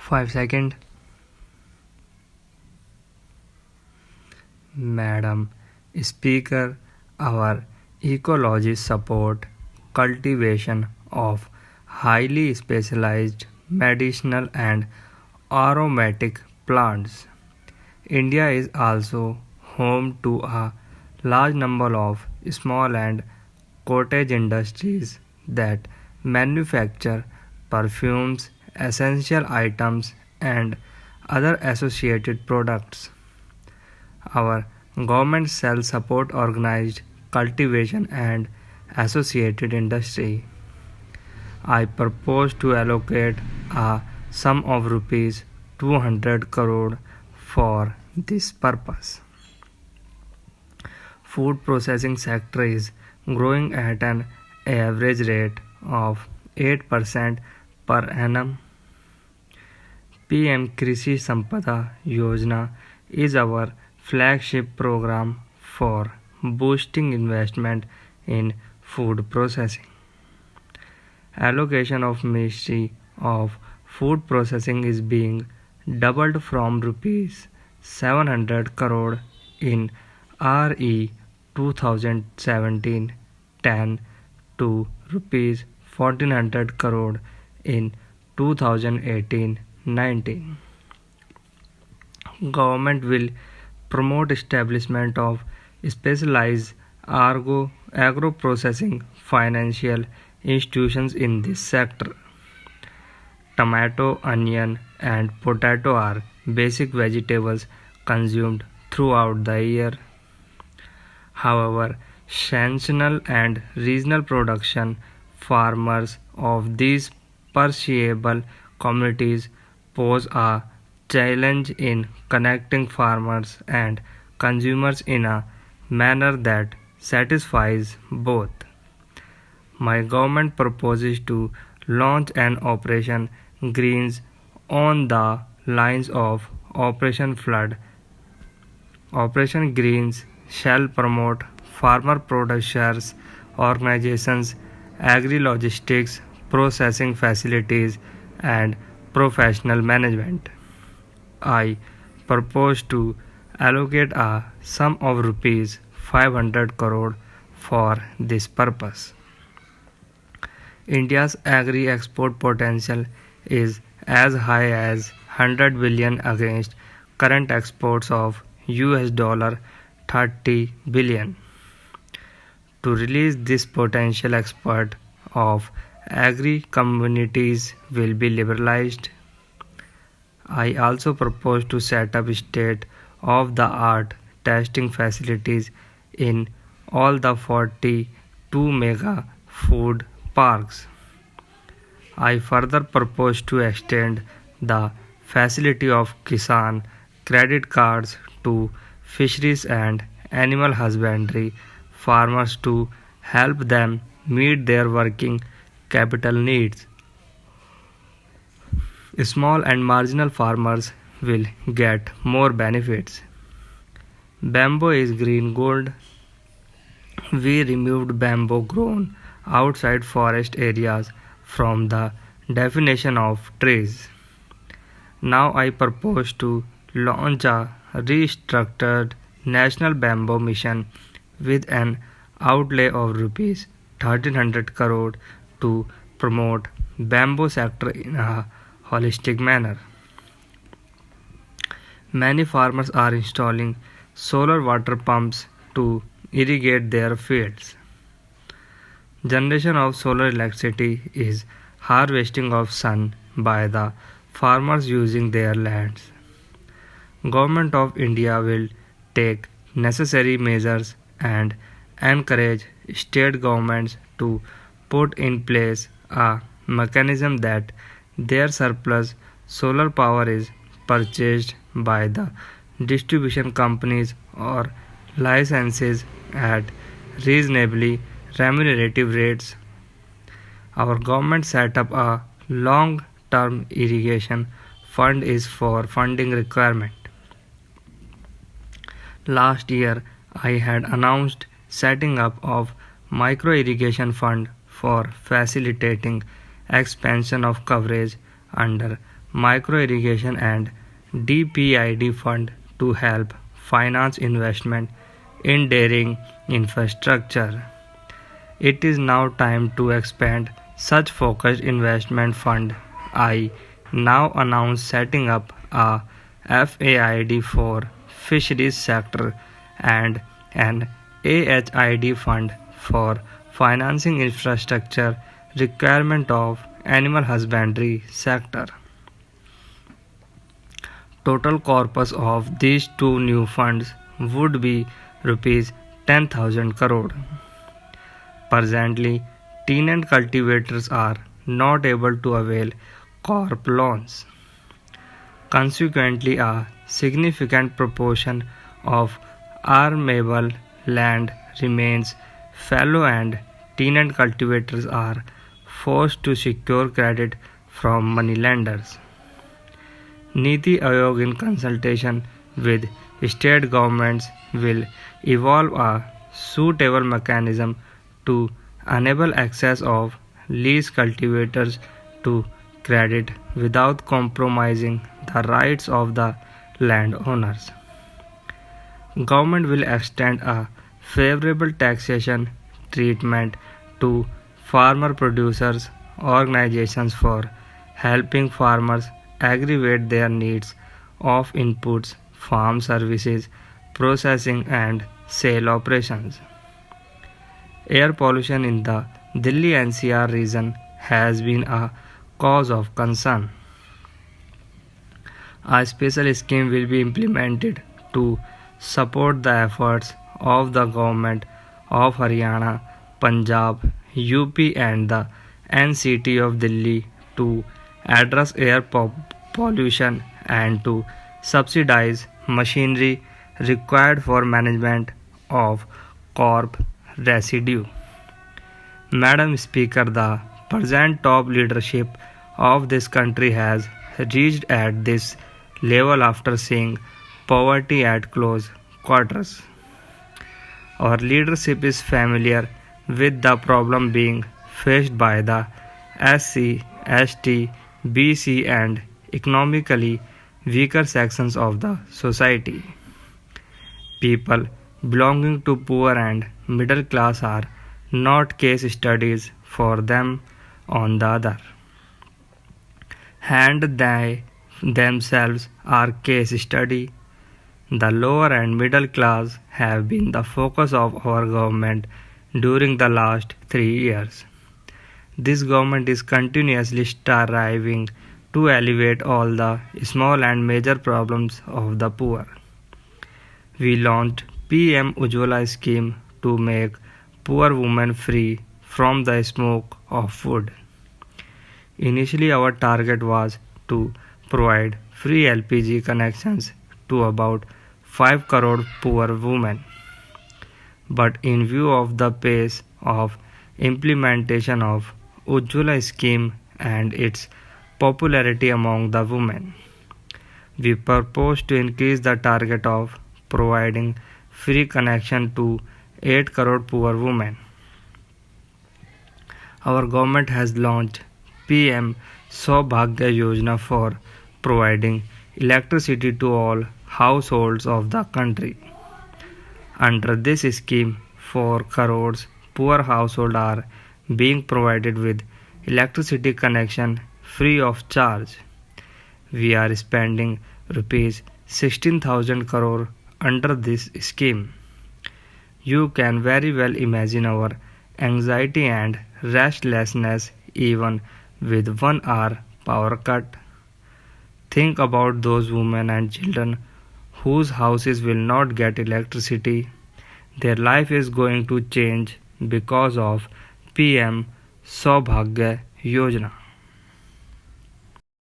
5 seconds. Madam Speaker, our ecologists support cultivation of highly specialized medicinal and aromatic plants. India is also home to a large number of small and cottage industries that manufacture perfumes, essential items, and other associated products. Our government shall support organized cultivation and associated industry. I propose to allocate a sum of rupees 200 crore for this purpose. Food processing sector is growing at an average rate of 8% per annum. PM Krishi Sampada Yojana is our flagship program for boosting investment in food processing. Allocation of Ministry of Food Processing is being doubled from rupees 700 crore in RE 2017-10 to rupees 1400 crore in 2018-19. Government will promote establishment of specialized agro-processing financial institutions in this sector. Tomato, onion, and potato are basic vegetables consumed throughout the year. However, seasonal and regional production farmers of these perishable commodities pose a challenge in connecting farmers and consumers in a manner that satisfies both. My government proposes to launch an Operation Greens on the lines of Operation Flood. Operation Greens shall promote farmer producers organizations, agri-logistics, processing facilities, and professional management. I propose to allocate a sum of rupees 500 crore for this purpose. India's agri-export potential is as high as 100 billion against current exports of $30 billion. To release this potential export of agri communities will be liberalized. I also propose to set up state-of-the-art testing facilities in all the 42 mega food parks. I further propose to extend the facility of Kisan credit cards to fisheries and animal husbandry farmers to help them meet their working capital needs. Small and marginal farmers will get more benefits. Bamboo is green gold. We removed bamboo grown outside forest areas from the definition of trees. Now I propose to launch a restructured national bamboo mission with an outlay of rupees 1300 crore to promote bamboo sector in a holistic manner. Many farmers are installing solar water pumps to irrigate their fields. Generation of solar electricity is harvesting of sun by the farmers using their lands. Government of India will take necessary measures and encourage state governments to put in place a mechanism that their surplus solar power is purchased by the distribution companies or licenses at reasonably remunerative rates. Our government set up a long-term irrigation fund is for funding requirement. Last year, I had announced setting up of micro irrigation fund for facilitating expansion of coverage under micro irrigation and DPID fund to help finance investment in dairying infrastructure. It is now time to expand such focused investment fund. I now announce setting up a FAID for fisheries sector and an AHID fund for financing infrastructure requirement of animal husbandry sector. Total corpus of these two new funds would be rupees 10,000 crore. Presently, tenant cultivators are not able to avail corp loans. Consequently, a significant proportion of armable land remains fallow and tenant cultivators are forced to secure credit from moneylenders. Niti Aayog, in consultation with state governments, will evolve a suitable mechanism to enable access of lease cultivators to credit without compromising the rights of the landowners. Government will extend a favorable taxation treatment to farmer producers organizations for helping farmers aggregate their needs of inputs, farm services, processing and sale operations. Air pollution in the Delhi NCR region has been a cause of concern. A special scheme will be implemented to support the efforts of the government of Haryana, Punjab, UP and the NCT of Delhi to address air pollution and to subsidize machinery required for management of corp residue. Madam Speaker, the present top leadership of this country has reached at this level after seeing poverty at close quarters. Our leadership is familiar with the problem being faced by the SC, ST, BC and economically weaker sections of the society. People belonging to poor and middle class are not case studies for them. On the other hand, they themselves are case study. The lower and middle class have been the focus of our government during the last 3 years. This government is continuously striving to alleviate all the small and major problems of the poor. We launched PM Ujjwala scheme to make poor women free from the smoke of food. Initially, our target was to provide free LPG connections to about 5 crore poor women. But in view of the pace of implementation of Ujjwala scheme and its popularity among the women, we propose to increase the target of providing free connection to 8 crore poor women. Our government has launched PM Saubhagya Yojana for providing electricity to all households of the country. Under this scheme, 4 crores poor households are being provided with electricity connection free of charge. We are spending rupees 16,000 crore under this scheme. You can very well imagine our anxiety and restlessness even with 1 hour power cut. Think about those women and children whose houses will not get electricity. Their life is going to change because of PM Saubhagya Yojana.